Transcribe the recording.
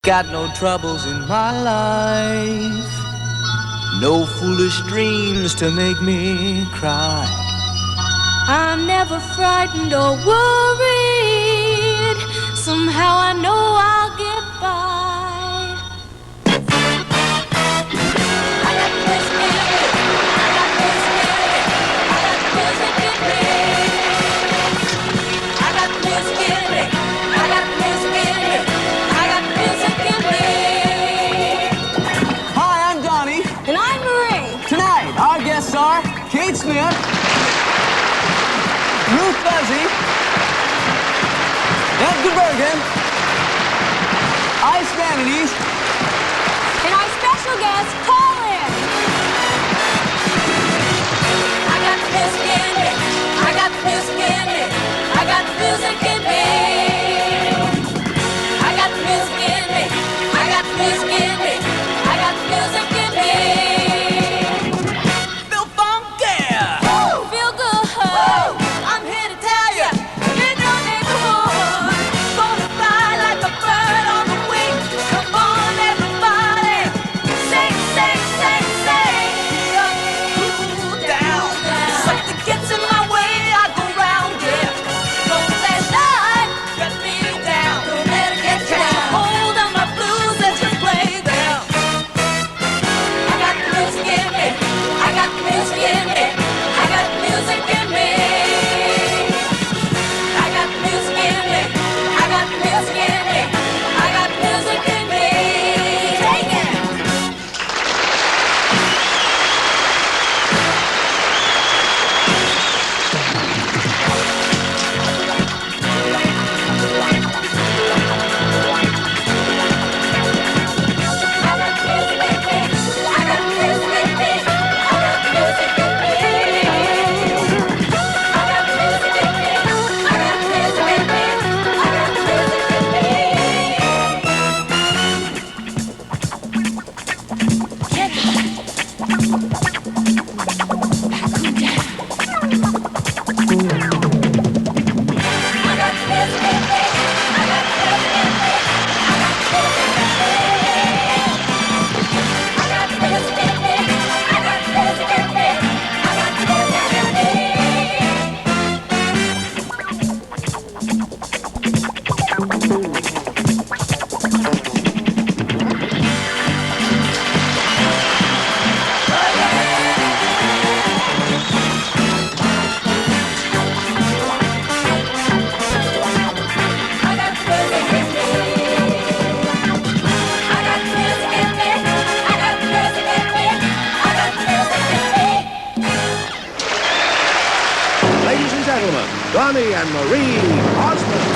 Got no troubles in my life, no foolish dreams to make me cry. I'm never frightened or worried. Somehow I know I'll get by. I got whiskey in me. I got whiskey in me. I got music in me. I got whiskey in me. I got whiskey in me. I got music in me. Hi, I'm Donny. And I'm Marie. Tonight, our guests are Kate Smith, Ruth Buzzy, Edgar Bergen, Ice Vanities, And our special guest, Colin. I got whiskey in me. I got whiskey in me. I got music in me. I got whiskey in me. I got whiskey in me. I got music in me. Feel funky! Feel good. I'm here to tell you, in your neighborhood, gonna fly like a bird on the wing. Come on, everybody, sing, sing, sing, sing. Cool down. Something gets in my way, I go round it. Don't let life get me down. Don't let it get down. Hold on my blues, let's just play them. I got music in me. I got music in me. I got music in me. I got music in me. I got music in me. I got music in me. Take it. Ladies and gentlemen, Donny and Marie Osmond.